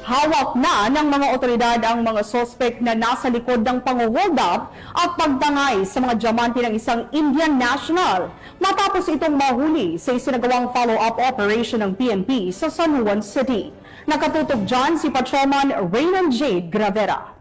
Hawak na ng mga otoridad ang mga sospek na nasa likod ng pang-hold up at pagtangay sa mga diamante ng isang Indian national matapos itong mahuli sa isinagawang follow-up operation ng PNP sa San Juan City. Nakatutok dyan si Patrolman Raymond J. Gravera.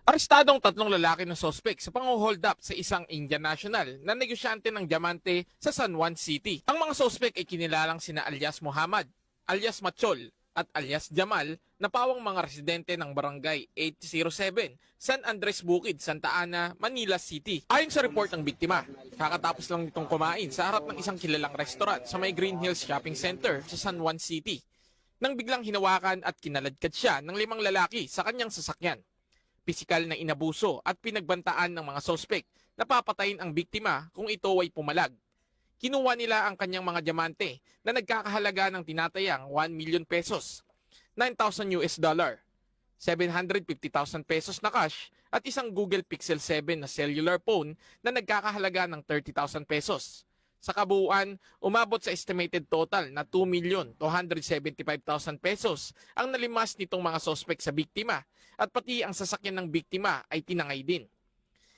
Arestadong tatlong lalaki na sospek sa pang-hold up sa isang Indian national na negosyante ng diamante sa San Juan City. Ang mga sospek ay kinilalang sina alias Muhammad, alias Machol at alias Jamal na pawang mga residente ng Barangay 807, San Andres Bukid, Santa Ana, Manila City. Ayon sa report ng biktima, kakatapos lang nitong kumain sa harap ng isang kilalang restaurant sa may Green Hills Shopping Center sa San Juan City nang biglang hinawakan at kinaladkad siya ng 5 lalaki sa kanyang sasakyan. Pisikal na inabuso at pinagbantaan ng mga sospek na papatayin ang biktima kung ito ay pumalag. Kinuha nila ang kanyang mga diamante na nagkakahalaga ng tinatayang 1 million pesos, 9,000 US dollar, 750,000 pesos na cash at isang Google Pixel 7 na cellular phone na nagkakahalaga ng 30,000 pesos. Sa kabuuan, umabot sa estimated total na 2,275,000 pesos ang nalimas nitong mga sospek sa biktima at pati ang sasakyan ng biktima ay tinangay din.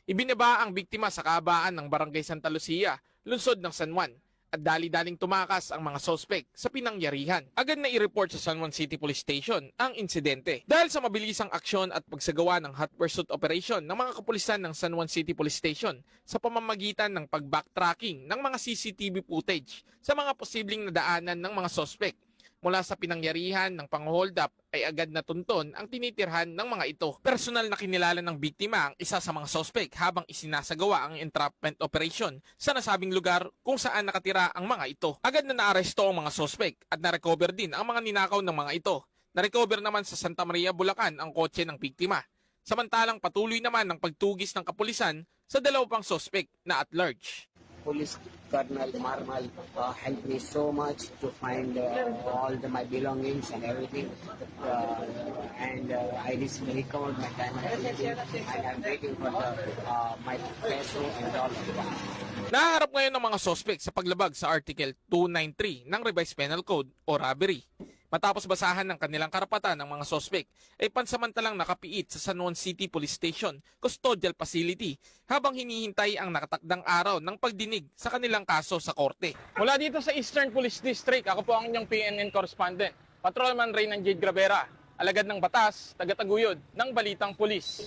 Ibinaba ang biktima sa kahabaan ng Barangay Santa Lucia, lungsod ng San Juan at dali-daling tumakas ang mga sospek sa pinangyarihan. Agad na i-report sa San Juan City Police Station ang insidente. Dahil sa mabilisang aksyon at pagsagawa ng hot pursuit operation ng mga kapulisan ng San Juan City Police Station sa pamamagitan ng pag-backtracking ng mga CCTV footage sa mga posibleng nadaanan ng mga sospek mula sa pinangyarihan ng pang-hold up ay agad na tunton ang tinitirhan ng mga ito. Personal na kinilala ng biktima ang isa sa mga sospek habang isinasagawa ang entrapment operation sa nasabing lugar kung saan nakatira ang mga ito. Agad na naaresto ang mga sospek at na-recover din ang mga ninakaw ng mga ito. Na-recover naman sa Santa Maria, Bulacan ang kotse ng biktima. Samantalang patuloy naman ang pagtugis ng kapulisan sa 2 pang sospek na at large. Police Colonel Marmal helped me so much to find all my belongings and everything. I recovered my diamond and I'm waiting for my peso and dollar. Naharap ngayon ng mga sospek sa paglabag sa Article 293 ng Revised Penal Code o robbery. Matapos basahan ng kanilang karapatan ng mga sospek, ay pansamantalang nakapiit sa San Juan City Police Station Custodial Facility habang hinihintay ang nakatakdang araw ng pagdinig sa kanilang kaso sa korte. Mula dito sa Eastern Police District, ako po ang inyong PNN correspondent, Patrolman Raymond J. Gravera, alagad ng batas, tagataguyod ng Balitang Pulis.